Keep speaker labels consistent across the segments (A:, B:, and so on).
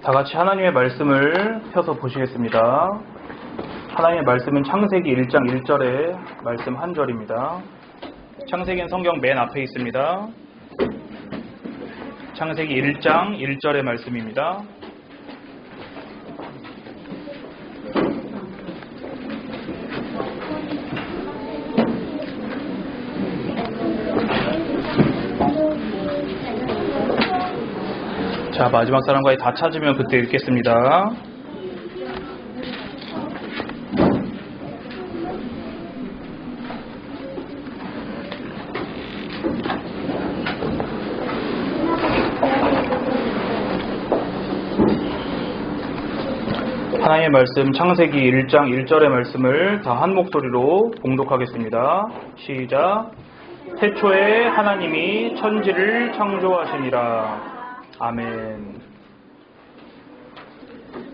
A: 다 같이 하나님의 말씀을 펴서 보시겠습니다. 하나님의 말씀은 창세기 1장 1절의 말씀 한 절입니다. 창세기는 성경 맨 앞에 있습니다. 창세기 1장 1절의 말씀입니다. 자, 마지막 사람까지 다 찾으면 그때 읽겠습니다. 하나님의 말씀 창세기 1장 1절의 말씀을 다 한 목소리로 봉독하겠습니다. 시작. 태초에 하나님이 천지를 창조하시니라. 아멘.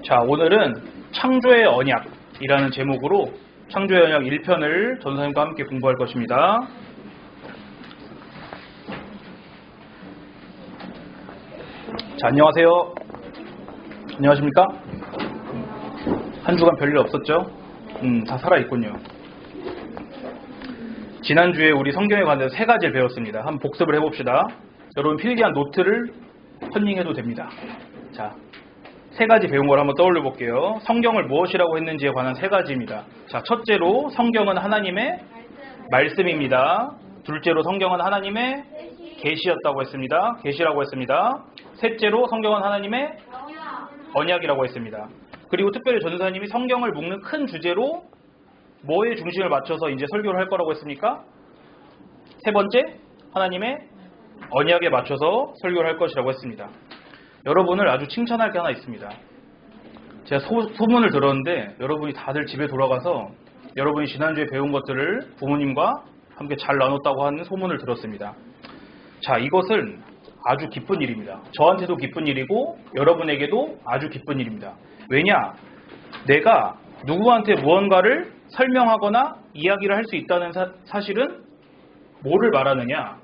A: 자, 오늘은 창조의 언약이라는 제목으로 창조의 언약 1편을 전사님과 함께 공부할 것입니다. 자, 안녕하세요. 안녕하십니까? 한 주간 별일 없었죠? 다 살아있군요. 지난주에 우리 성경에 관해서 3가지를 배웠습니다. 한번 복습을 해봅시다. 여러분 필기한 노트를 컨닝해도 됩니다. 자, 3가지 배운 걸 한번 떠올려 볼게요. 성경을 무엇이라고 했는지에 관한 3가지입니다. 자, 첫째로 성경은 하나님의 말씀입니다. 둘째로 성경은 하나님의 계시였다고 했습니다. 계시라고 했습니다. 셋째로 성경은 하나님의 언약이라고 했습니다. 그리고 특별히 전도사님이 성경을 묶는 큰 주제로 뭐에 중심을 맞춰서 이제 설교를 할 거라고 했습니까? 세 번째, 하나님의 언약에 맞춰서 설교를 할 것이라고 했습니다. 여러분을 아주 칭찬할 게 하나 있습니다. 제가 소문을 들었는데 여러분이 다들 집에 돌아가서 여러분이 지난주에 배운 것들을 부모님과 함께 잘 나눴다고 하는 소문을 들었습니다. 자, 이것은 아주 기쁜 일입니다. 저한테도 기쁜 일이고 여러분에게도 아주 기쁜 일입니다. 왜냐? 내가 누구한테 무언가를 설명하거나 이야기를 할 수 있다는 사실은 뭐를 말하느냐?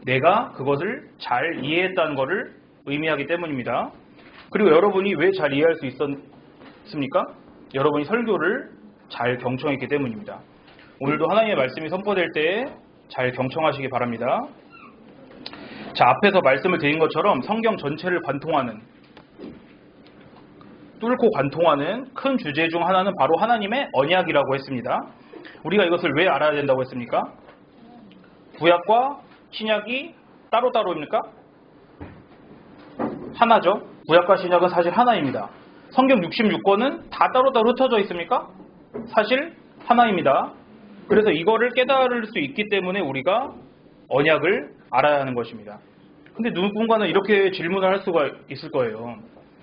A: 내가 그것을 잘 이해했다는 것을 의미하기 때문입니다. 그리고 여러분이 왜 잘 이해할 수 있었습니까? 여러분이 설교를 잘 경청했기 때문입니다. 오늘도 하나님의 말씀이 선포될 때 잘 경청하시기 바랍니다. 자, 앞에서 말씀을 드린 것처럼 성경 전체를 뚫고 관통하는 큰 주제 중 하나는 바로 하나님의 언약이라고 했습니다. 우리가 이것을 왜 알아야 된다고 했습니까? 구약과 신약이 따로따로입니까? 하나죠. 구약과 신약은 사실 하나입니다. 성경 66권은 다 따로따로 흩어져 있습니까? 사실 하나입니다. 그래서 이거를 깨달을 수 있기 때문에 우리가 언약을 알아야 하는 것입니다. 근데 누군가는 이렇게 질문을 할 수가 있을 거예요.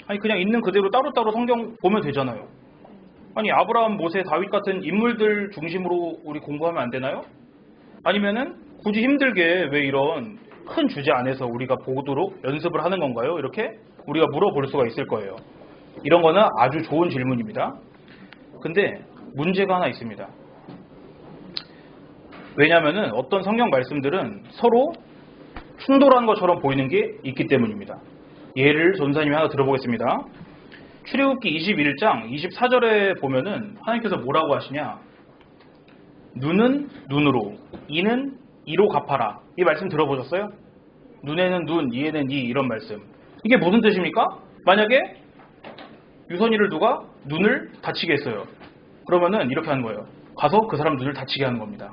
A: 아니, 그냥 있는 그대로 따로따로 성경 보면 되잖아요. 아니, 아브라함, 모세, 다윗 같은 인물들 중심으로 우리 공부하면 안 되나요? 아니면은 굳이 힘들게 왜 이런 큰 주제 안에서 우리가 보도록 연습을 하는 건가요? 이렇게 우리가 물어볼 수가 있을 거예요. 이런 거는 아주 좋은 질문입니다. 근데 문제가 하나 있습니다. 왜냐하면은 어떤 성경 말씀들은 서로 충돌한 것처럼 보이는 게 있기 때문입니다. 예를 전사님이 하나 들어보겠습니다. 출애굽기 21장 24절에 보면은 하나님께서 뭐라고 하시냐? 눈은 눈으로, 이는 이로 갚아라. 이 말씀 들어보셨어요? 눈에는 눈, 이에는 이, 이런 말씀. 이게 무슨 뜻입니까? 만약에 유선이를 누가 눈을 다치게 했어요. 그러면은 이렇게 하는 거예요. 가서 그 사람 눈을 다치게 하는 겁니다.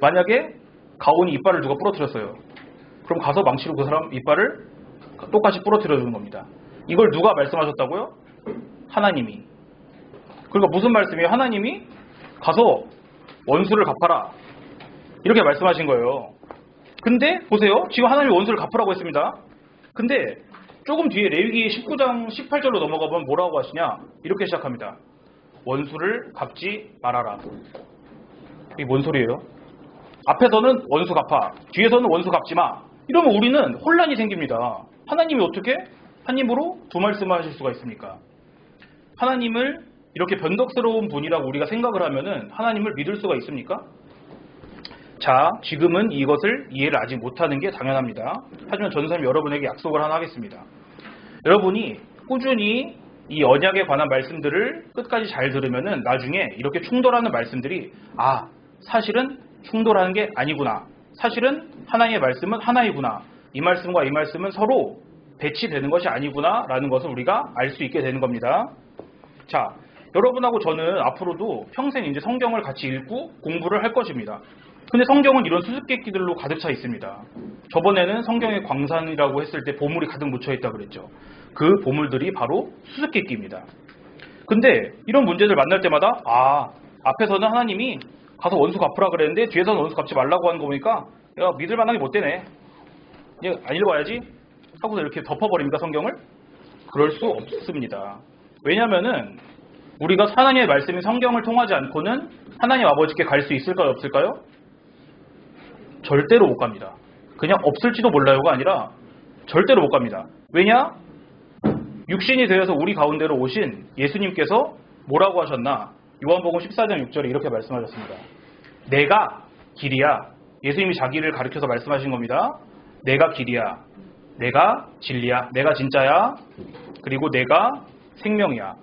A: 만약에 가온이 이빨을 누가 부러뜨렸어요. 그럼 가서 망치로 그 사람 이빨을 똑같이 부러뜨려 주는 겁니다. 이걸 누가 말씀하셨다고요? 하나님이. 그러니까 무슨 말씀이에요? 하나님이 가서 원수를 갚아라. 이렇게 말씀하신 거예요. 근데 보세요. 지금 하나님이 원수를 갚으라고 했습니다. 근데 조금 뒤에 레위기 19장 18절로 넘어가 보면 뭐라고 하시냐? 이렇게 시작합니다. 원수를 갚지 말아라. 이게 뭔 소리예요? 앞에서는 원수 갚아, 뒤에서는 원수 갚지 마. 이러면 우리는 혼란이 생깁니다. 하나님이 어떻게 한 입으로 두 말씀을 하실 수가 있습니까? 하나님을 이렇게 변덕스러운 분이라고 우리가 생각을 하면은 하나님을 믿을 수가 있습니까? 자, 지금은 이것을 이해를 아직 못하는 게 당연합니다. 하지만 전사님 여러분에게 약속을 하나 하겠습니다. 여러분이 꾸준히 이 언약에 관한 말씀들을 끝까지 잘 들으면은 나중에 이렇게 충돌하는 말씀들이 사실은 충돌하는 게 아니구나. 사실은 하나님의 말씀은 하나이구나. 이 말씀과 이 말씀은 서로 배치되는 것이 아니구나 라는 것을 우리가 알 수 있게 되는 겁니다. 자, 여러분하고 저는 앞으로도 평생 이제 성경을 같이 읽고 공부를 할 것입니다. 근데 성경은 이런 수수께끼들로 가득 차 있습니다. 저번에는 성경의 광산이라고 했을 때 보물이 가득 묻혀 있다 그랬죠. 그 보물들이 바로 수수께끼입니다. 근데 이런 문제들 만날 때마다 앞에서는 하나님이 가서 원수 갚으라 그랬는데 뒤에서는 원수 갚지 말라고 하는 거 보니까 야, 믿을 만한 게 못 되네. 그냥 안 읽어야지 하고서 이렇게 덮어버립니까 성경을? 그럴 수 없습니다. 왜냐면은 우리가 하나님의 말씀인 성경을 통하지 않고는 하나님 아버지께 갈 수 있을까요 없을까요? 절대로 못 갑니다. 그냥 없을지도 몰라요가 아니라 절대로 못 갑니다. 왜냐? 육신이 되어서 우리 가운데로 오신 예수님께서 뭐라고 하셨나? 요한복음 14장 6절에 이렇게 말씀하셨습니다. 내가 길이야. 예수님이 자기를 가리켜서 말씀하신 겁니다. 내가 길이야. 내가 진리야. 내가 진짜야. 그리고 내가 생명이야.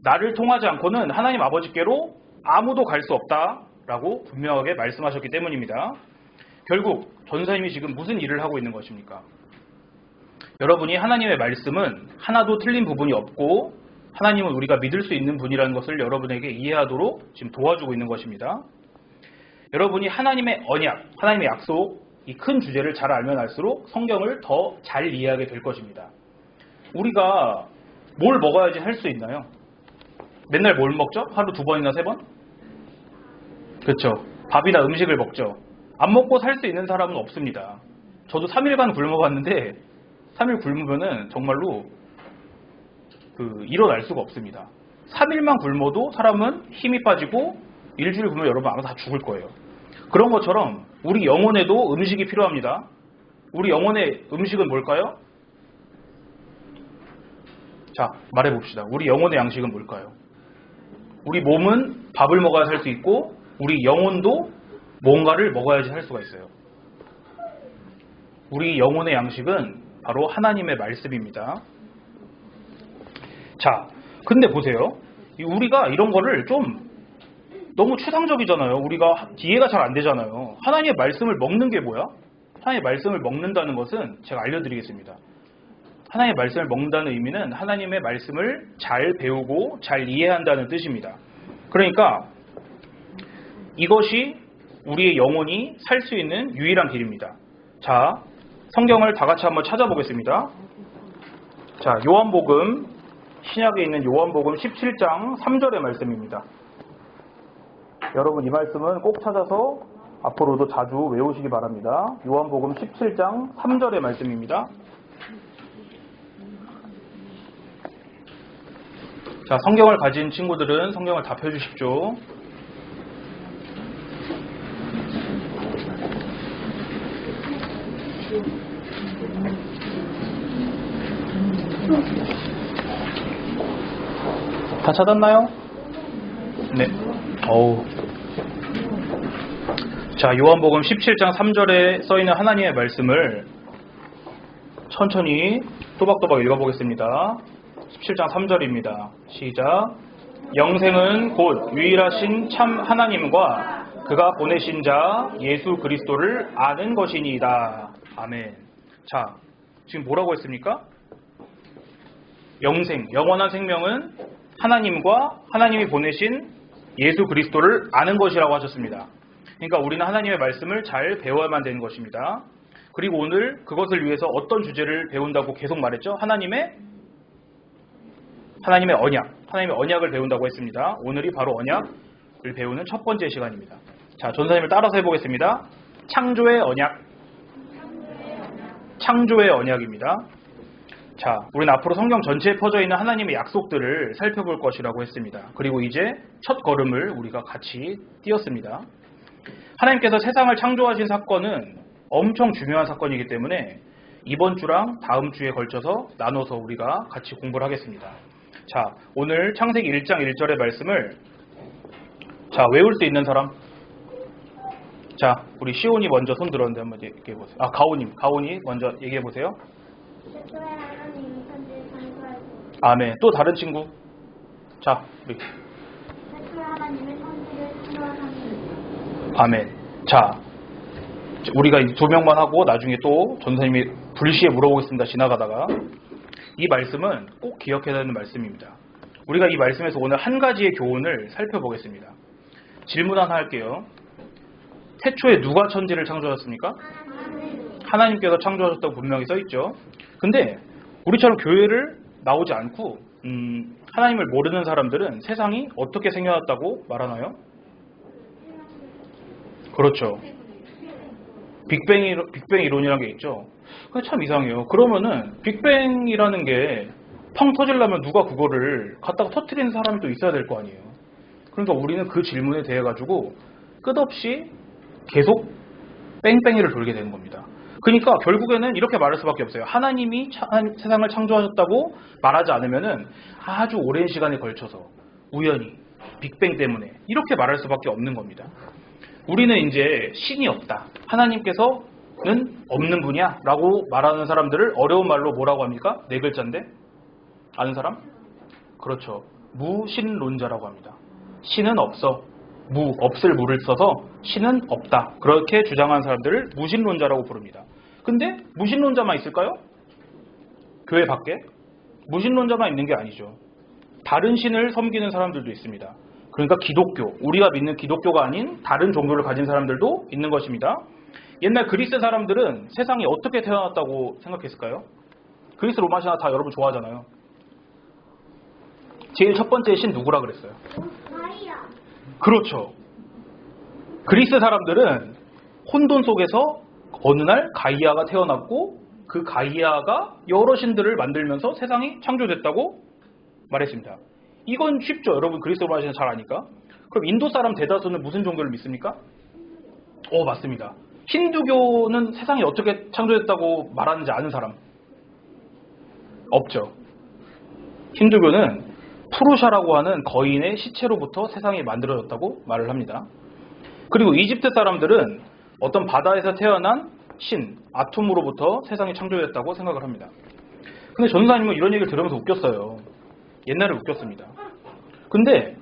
A: 나를 통하지 않고는 하나님 아버지께로 아무도 갈 수 없다라고 분명하게 말씀하셨기 때문입니다. 결국 전사님이 지금 무슨 일을 하고 있는 것입니까? 여러분이 하나님의 말씀은 하나도 틀린 부분이 없고 하나님은 우리가 믿을 수 있는 분이라는 것을 여러분에게 이해하도록 지금 도와주고 있는 것입니다. 여러분이 하나님의 언약, 하나님의 약속, 이 큰 주제를 잘 알면 알수록 성경을 더 잘 이해하게 될 것입니다. 우리가 뭘 먹어야지 할 수 있나요? 맨날 뭘 먹죠? 하루 2번이나 3번? 그렇죠. 밥이나 음식을 먹죠. 안 먹고 살 수 있는 사람은 없습니다. 저도 3일간 굶어봤는데 3일 굶으면은 정말로 일어날 수가 없습니다. 3일만 굶어도 사람은 힘이 빠지고 일주일 굶으면 여러분 아마 다 죽을 거예요. 그런 것처럼 우리 영혼에도 음식이 필요합니다. 우리 영혼의 음식은 뭘까요? 자, 말해봅시다. 우리 영혼의 양식은 뭘까요? 우리 몸은 밥을 먹어야 살 수 있고 우리 영혼도 뭔가를 먹어야지 살 수가 있어요. 우리 영혼의 양식은 바로 하나님의 말씀입니다. 자, 근데 보세요. 우리가 이런 거를 좀 너무 추상적이잖아요. 우리가 이해가 잘 안 되잖아요. 하나님의 말씀을 먹는 게 뭐야? 하나님의 말씀을 먹는다는 것은 제가 알려드리겠습니다. 하나님의 말씀을 먹는다는 의미는 하나님의 말씀을 잘 배우고 잘 이해한다는 뜻입니다. 그러니까 이것이 우리의 영혼이 살 수 있는 유일한 길입니다. 자, 성경을 다 같이 한번 찾아보겠습니다. 자, 요한복음, 신약에 있는 요한복음 17장 3절의 말씀입니다. 여러분 이 말씀은 꼭 찾아서 앞으로도 자주 외우시기 바랍니다. 요한복음 17장 3절의 말씀입니다. 자, 성경을 가진 친구들은 성경을 다 펴주십시오. 다 찾았나요? 네. 자, 요한복음 17장 3절에 써있는 하나님의 말씀을 천천히 또박또박 읽어보겠습니다. 17장 3절입니다. 시작. 영생은 곧 유일하신 참 하나님과 그가 보내신 자 예수 그리스도를 아는 것이니이다. 아멘. 자, 지금 뭐라고 했습니까? 영생, 영원한 생명은 하나님과 하나님이 보내신 예수 그리스도를 아는 것이라고 하셨습니다. 그러니까 우리는 하나님의 말씀을 잘 배워야만 되는 것입니다. 그리고 오늘 그것을 위해서 어떤 주제를 배운다고 계속 말했죠? 하나님의 언약, 하나님의 언약을 배운다고 했습니다. 오늘이 바로 언약을 배우는 첫 번째 시간입니다. 자, 전사님을 따라서 해보겠습니다. 창조의 언약, 창조의 언약입니다. 자, 우리는 앞으로 성경 전체에 퍼져 있는 하나님의 약속들을 살펴볼 것이라고 했습니다. 그리고 이제 첫 걸음을 우리가 같이 띄었습니다. 하나님께서 세상을 창조하신 사건은 엄청 중요한 사건이기 때문에 이번 주랑 다음 주에 걸쳐서 나눠서 우리가 같이 공부를 하겠습니다. 자, 오늘 창세기 1장 1절의 말씀을 외울 수 있는 사람? 자, 우리 시온이 먼저 손 들었는데 한번 얘기해보세요. 가온이 먼저 얘기해보세요.
B: 태초에 하나님이 천지를 창조하시고
A: 아멘. 또 다른 친구. 자, 우리.
B: 태초에 하나님의 선지를 창조하셨느니라.
A: 아멘. 자, 우리가 이 두 명만 하고 나중에 또 전사님이 불시에 물어보겠습니다. 지나가다가. 이 말씀은 꼭 기억해야 되는 말씀입니다. 우리가 이 말씀에서 오늘 한 가지의 교훈을 살펴보겠습니다. 질문 하나 할게요. 태초에 누가 천지를 창조하셨습니까? 하나님께서 창조하셨다고 분명히 써있죠. 근데 우리처럼 교회를 나오지 않고 하나님을 모르는 사람들은 세상이 어떻게 생겨났다고 말하나요? 그렇죠. 빅뱅 이론이라는 게 있죠. 근데 참 이상해요. 그러면은 빅뱅이라는 게 펑 터지려면 누가 그거를 갖다가 터트리는 사람이 또 있어야 될 거 아니에요. 그러니까 우리는 그 질문에 대해 가지고 끝없이 계속 뺑뺑이를 돌게 되는 겁니다. 그러니까 결국에는 이렇게 말할 수밖에 없어요. 하나님이 세상을 창조하셨다고 말하지 않으면은 아주 오랜 시간에 걸쳐서 우연히 빅뱅 때문에 이렇게 말할 수밖에 없는 겁니다. 우리는 이제 신이 없다. 하나님께서는 없는 분이야 라고 말하는 사람들을 어려운 말로 뭐라고 합니까? 네 글자인데 아는 사람? 그렇죠. 무신론자라고 합니다. 신은 없어. 없을 무를 써서 신은 없다. 그렇게 주장하는 사람들을 무신론자라고 부릅니다. 근데 무신론자만 있을까요? 교회 밖에? 무신론자만 있는 게 아니죠. 다른 신을 섬기는 사람들도 있습니다. 그러니까 기독교, 우리가 믿는 기독교가 아닌 다른 종교를 가진 사람들도 있는 것입니다. 옛날 그리스 사람들은 세상이 어떻게 태어났다고 생각했을까요? 그리스 로마 신화 다 여러분 좋아하잖아요. 제일 첫 번째 신 누구라 그랬어요?
B: 가이아.
A: 그렇죠. 그리스 사람들은 혼돈 속에서 어느 날 가이아가 태어났고 그 가이아가 여러 신들을 만들면서 세상이 창조됐다고 말했습니다. 이건 쉽죠. 여러분 그리스 로마 신화 잘 아니까. 그럼 인도 사람 대다수는 무슨 종교를 믿습니까? 맞습니다. 힌두교는 세상이 어떻게 창조됐다고 말하는지 아는 사람? 없죠. 힌두교는 푸루샤라고 하는 거인의 시체로부터 세상이 만들어졌다고 말을 합니다. 그리고 이집트 사람들은 어떤 바다에서 태어난 신, 아툼으로부터 세상이 창조됐다고 생각을 합니다. 근데 전도사님은 이런 얘기를 들으면서 웃겼어요. 옛날에 웃겼습니다. 근데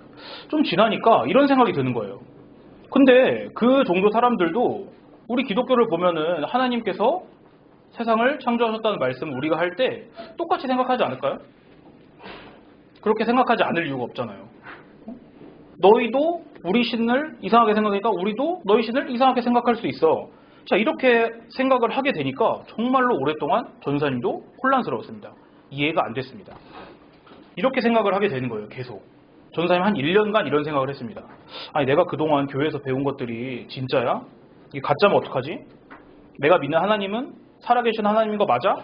A: 좀 지나니까 이런 생각이 드는 거예요. 근데 그 종교 사람들도 우리 기독교를 보면은 하나님께서 세상을 창조하셨다는 말씀을 우리가 할 때 똑같이 생각하지 않을까요? 그렇게 생각하지 않을 이유가 없잖아요. 너희도 우리 신을 이상하게 생각하니까 우리도 너희 신을 이상하게 생각할 수 있어. 자, 이렇게 생각을 하게 되니까 정말로 오랫동안 전사님도 혼란스러웠습니다. 이해가 안 됐습니다. 이렇게 생각을 하게 되는 거예요. 계속. 전사님 한 1년간 이런 생각을 했습니다. 아니 내가 그동안 교회에서 배운 것들이 진짜야? 이게 가짜면 어떡하지? 내가 믿는 하나님은 살아계신 하나님인 거 맞아?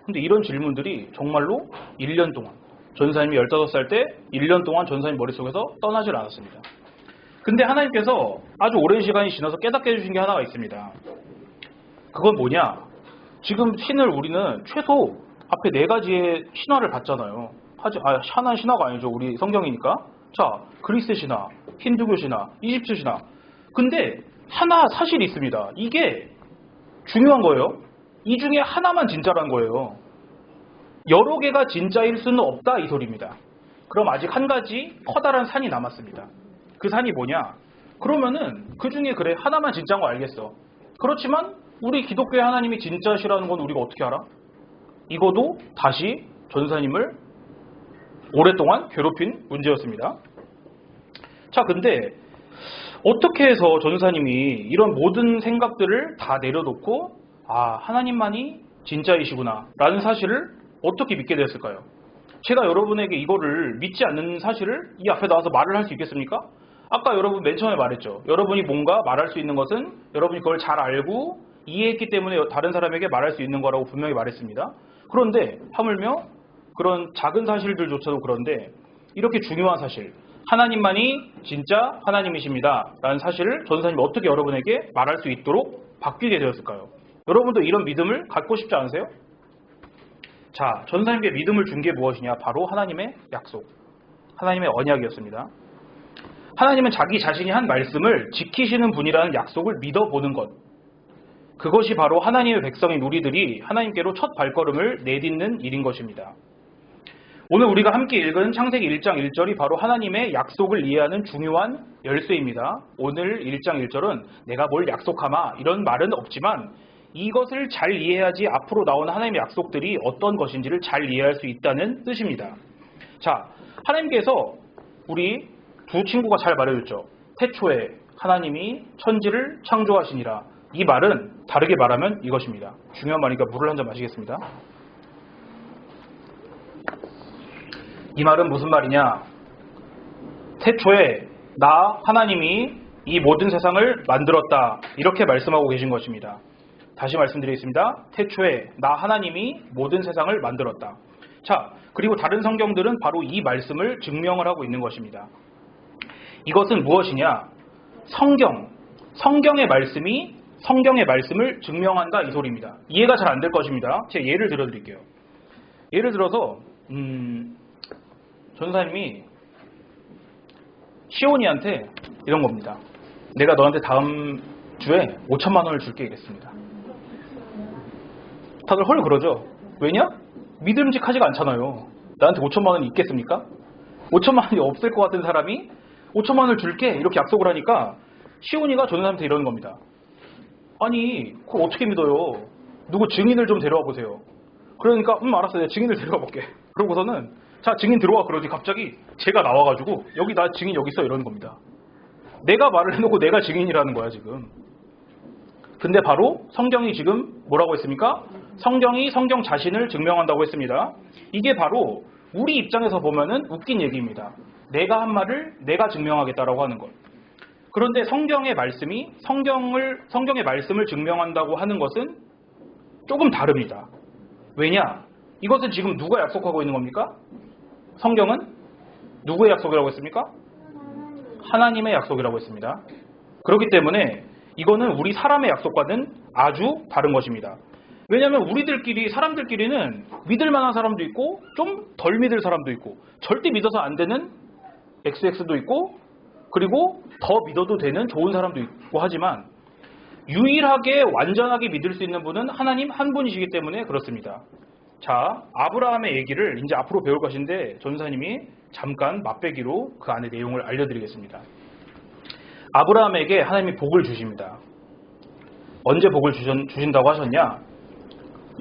A: 근데 이런 질문들이 정말로 1년 동안 전사님이 15살 때 1년 동안 전사님 머릿속에서 떠나질 않았습니다. 근데 하나님께서 아주 오랜 시간이 지나서 깨닫게 해주신 게 하나가 있습니다. 그건 뭐냐? 지금 신을 우리는 최소 앞에 4가지의 신화를 봤잖아요. 하나는 신화가 아니죠. 우리 성경이니까. 자, 그리스 신화, 힌두교 신화, 이집트 신화. 근데 하나 사실이 있습니다. 이게 중요한 거예요. 이 중에 하나만 진짜란 거예요. 여러 개가 진짜일 수는 없다 이 소리입니다. 그럼 아직 한 가지 커다란 산이 남았습니다. 그 산이 뭐냐? 그러면은 그 중에 그래 하나만 진짜인 거 알겠어. 그렇지만 우리 기독교의 하나님이 진짜시라는 건 우리가 어떻게 알아? 이거도 다시 전사님을 오랫동안 괴롭힌 문제였습니다. 자, 근데 어떻게 해서 전사님이 이런 모든 생각들을 다 내려놓고 하나님만이 진짜이시구나 라는 사실을 어떻게 믿게 되었을까요? 제가 여러분에게 이거를 믿지 않는 사실을 이 앞에 나와서 말을 할 수 있겠습니까? 아까 여러분 맨 처음에 말했죠. 여러분이 뭔가 말할 수 있는 것은 여러분이 그걸 잘 알고 이해했기 때문에 다른 사람에게 말할 수 있는 거라고 분명히 말했습니다. 그런데 하물며 그런 작은 사실들조차도 그런데 이렇게 중요한 사실, 하나님만이 진짜 하나님이십니다 라는 사실을 전사님이 어떻게 여러분에게 말할 수 있도록 바뀌게 되었을까요? 여러분도 이런 믿음을 갖고 싶지 않으세요? 자, 전사님께 믿음을 준 게 무엇이냐? 바로 하나님의 약속, 하나님의 언약이었습니다. 하나님은 자기 자신이 한 말씀을 지키시는 분이라는 약속을 믿어보는 것, 그것이 바로 하나님의 백성인 우리들이 하나님께로 첫 발걸음을 내딛는 일인 것입니다. 오늘 우리가 함께 읽은 창세기 1장 1절이 바로 하나님의 약속을 이해하는 중요한 열쇠입니다. 오늘 1장 1절은 내가 뭘 약속하마 이런 말은 없지만 이것을 잘 이해해야지 앞으로 나오는 하나님의 약속들이 어떤 것인지를 잘 이해할 수 있다는 뜻입니다. 자, 하나님께서 우리 두 친구가 잘 말해줬죠. 태초에 하나님이 천지를 창조하시니라. 이 말은 다르게 말하면 이것입니다. 중요한 말이니까 물을 한 잔 마시겠습니다. 이 말은 무슨 말이냐? 태초에 나 하나님이 이 모든 세상을 만들었다. 이렇게 말씀하고 계신 것입니다. 다시 말씀드리겠습니다. 태초에 나 하나님이 모든 세상을 만들었다. 자, 그리고 다른 성경들은 바로 이 말씀을 증명을 하고 있는 것입니다. 이것은 무엇이냐? 성경의 말씀을 증명한다 이 소리입니다. 이해가 잘 안 될 것입니다. 제가 예를 들어 드릴게요. 예를 들어서 전사님이 시온이한테 이런 겁니다. 내가 너한테 다음 주에 5천만 원을 줄게 이랬습니다. 다들 헐 그러죠. 왜냐? 믿음직하지가 않잖아요. 나한테 5천만 원이 있겠습니까? 5천만 원이 없을 것 같은 사람이 5천만 원을 줄게 이렇게 약속을 하니까 시온이가 전사님한테 이러는 겁니다. 아니 그걸 어떻게 믿어요? 누구 증인을 좀 데려와 보세요. 그러니까 알았어 내가 증인을 데려와 볼게. 그러고서는 자 증인 들어와 그러지 갑자기 제가 나와가지고 여기 나 증인 여기 있어 이러는 겁니다. 내가 말을 해놓고 내가 증인이라는 거야 지금. 근데 바로 성경이 지금 뭐라고 했습니까? 성경이 성경 자신을 증명한다고 했습니다. 이게 바로 우리 입장에서 보면은 웃긴 얘기입니다. 내가 한 말을 내가 증명하겠다라고 하는 것. 그런데 성경의 말씀을 증명한다고 하는 것은 조금 다릅니다. 왜냐? 이것은 지금 누가 약속하고 있는 겁니까? 성경은 누구의 약속이라고 했습니까? 하나님의 약속이라고 했습니다. 그렇기 때문에 이거는 우리 사람의 약속과는 아주 다른 것입니다. 왜냐하면 사람들끼리는 믿을 만한 사람도 있고 좀 덜 믿을 사람도 있고 절대 믿어서 안 되는 XX도 있고 그리고 더 믿어도 되는 좋은 사람도 있고 하지만 유일하게 완전하게 믿을 수 있는 분은 하나님 한 분이시기 때문에 그렇습니다. 자, 아브라함의 얘기를 이제 앞으로 배울 것인데 전사님이 잠깐 맛배기로 그 안의 내용을 알려드리겠습니다. 아브라함에게 하나님이 복을 주십니다. 언제 복을 주신다고 하셨냐?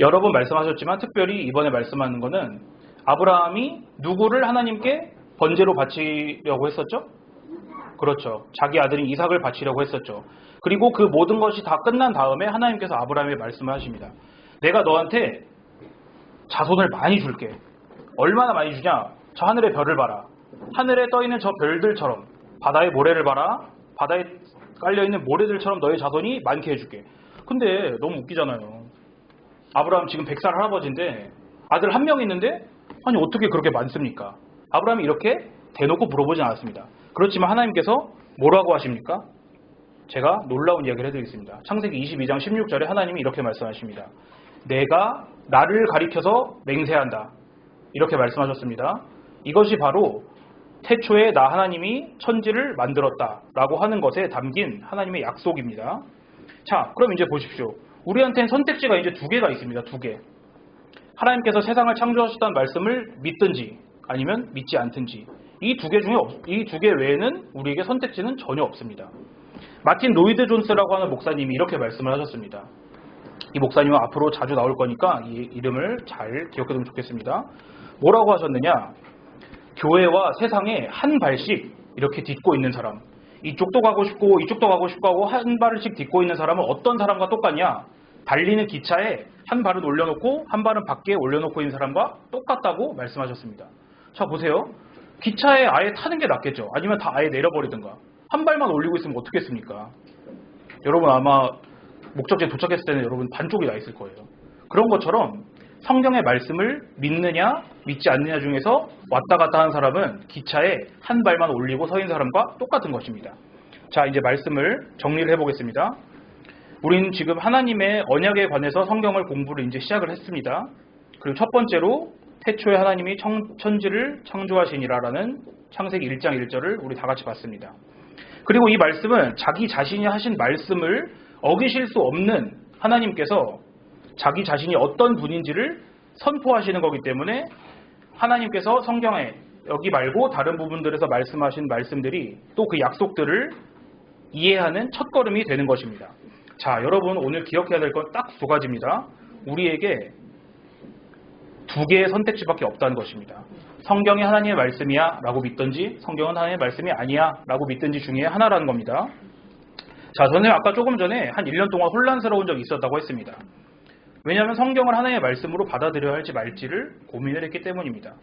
A: 여러 번 말씀하셨지만 특별히 이번에 말씀하는 것은 아브라함이 누구를 하나님께 번제로 바치려고 했었죠? 그렇죠. 자기 아들인 이삭을 바치려고 했었죠. 그리고 그 모든 것이 다 끝난 다음에 하나님께서 아브라함에게 말씀을 하십니다. 내가 너한테 자손을 많이 줄게. 얼마나 많이 주냐? 저 하늘의 별을 봐라. 하늘에 떠있는 저 별들처럼 바다의 모래를 봐라. 바다에 깔려있는 모래들처럼 너의 자손이 많게 해줄게. 근데 너무 웃기잖아요. 아브라함 지금 100살 할아버지인데 아들 한 명 있는데 아니 어떻게 그렇게 많습니까? 아브라함이 이렇게 대놓고 물어보진 않았습니다. 그렇지만 하나님께서 뭐라고 하십니까? 제가 놀라운 이야기를 해드리겠습니다. 창세기 22장 16절에 하나님이 이렇게 말씀하십니다. 내가 나를 가리켜서 맹세한다. 이렇게 말씀하셨습니다. 이것이 바로 태초에 나 하나님이 천지를 만들었다 라고 하는 것에 담긴 하나님의 약속입니다. 자, 그럼 이제 보십시오. 우리한테는 선택지가 이제 두 개가 있습니다. 두 개. 하나님께서 세상을 창조하셨다는 말씀을 믿든지 아니면 믿지 않든지 이 두 개 외에는 우리에게 선택지는 전혀 없습니다. 마틴 로이드 존스라고 하는 목사님이 이렇게 말씀을 하셨습니다. 이 목사님은 앞으로 자주 나올 거니까 이 이름을 잘 기억해두면 좋겠습니다. 뭐라고 하셨느냐? 교회와 세상에 한 발씩 이렇게 딛고 있는 사람, 이쪽도 가고 싶고 이쪽도 가고 싶고 하고 한 발씩 딛고 있는 사람은 어떤 사람과 똑같냐? 달리는 기차에 한 발은 올려놓고 한 발은 밖에 올려놓고 있는 사람과 똑같다고 말씀하셨습니다. 자 보세요. 기차에 아예 타는 게 낫겠죠. 아니면 다 아예 내려버리든가. 한 발만 올리고 있으면 어떻겠습니까? 여러분 아마 목적지에 도착했을 때는 여러분 반쪽이 나 있을 거예요. 그런 것처럼 성경의 말씀을 믿느냐 믿지 않느냐 중에서 왔다 갔다 하는 사람은 기차에 한 발만 올리고 서 있는 사람과 똑같은 것입니다. 자 이제 말씀을 정리를 해보겠습니다. 우리는 지금 하나님의 언약에 관해서 성경을 공부를 이제 시작을 했습니다. 그리고 첫 번째로 태초에 하나님이 천지를 창조하시니라라는 창세기 1장 1절을 우리 다 같이 봤습니다. 그리고 이 말씀은 자기 자신이 하신 말씀을 어기실 수 없는 하나님께서 자기 자신이 어떤 분인지를 선포하시는 거기 때문에 하나님께서 성경에 여기 말고 다른 부분들에서 말씀하신 말씀들이 또 그 약속들을 이해하는 첫걸음이 되는 것입니다. 자, 여러분 오늘 기억해야 될 건 딱 두 가지입니다. 우리에게 두 개의 선택지밖에 없다는 것입니다. 성경이 하나님의 말씀이야 라고 믿든지 성경은 하나님의 말씀이 아니야 라고 믿든지 중에 하나라는 겁니다. 자, 저는 아까 조금 전에 한 1년 동안 혼란스러운 적이 있었다고 했습니다. 왜냐하면 성경을 하나님의 말씀으로 받아들여야 할지 말지를 고민을 했기 때문입니다.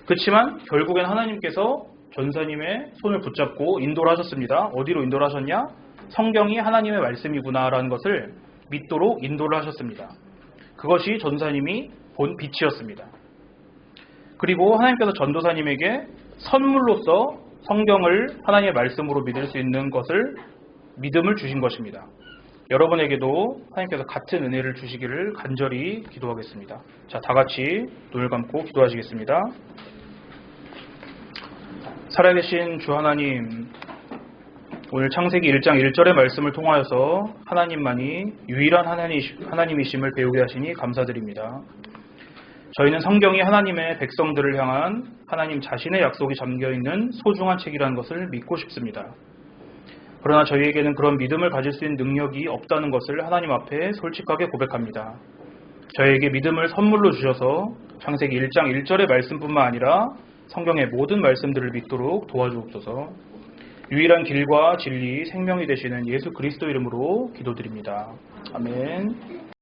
A: 그렇지만 결국엔 하나님께서 전사님의 손을 붙잡고 인도를 하셨습니다. 어디로 인도를 하셨냐? 성경이 하나님의 말씀이구나 라는 것을 믿도록 인도를 하셨습니다. 그것이 전사님이 본 빛이었습니다. 그리고 하나님께서 전도사님에게 선물로서 성경을 하나님의 말씀으로 믿을 수 있는 것을 믿음을 주신 것입니다. 여러분에게도 하나님께서 같은 은혜를 주시기를 간절히 기도하겠습니다. 자, 다 같이 눈을 감고 기도하시겠습니다. 살아계신 주 하나님, 오늘 창세기 1장 1절의 말씀을 통하여서 하나님만이 유일한 하나님이심을 배우게 하시니 감사드립니다. 저희는 성경이 하나님의 백성들을 향한 하나님 자신의 약속이 잠겨있는 소중한 책이라는 것을 믿고 싶습니다. 그러나 저희에게는 그런 믿음을 가질 수 있는 능력이 없다는 것을 하나님 앞에 솔직하게 고백합니다. 저희에게 믿음을 선물로 주셔서 창세기 1장 1절의 말씀뿐만 아니라 성경의 모든 말씀들을 믿도록 도와주옵소서. 유일한 길과 진리, 생명이 되시는 예수 그리스도 이름으로 기도드립니다. 아멘.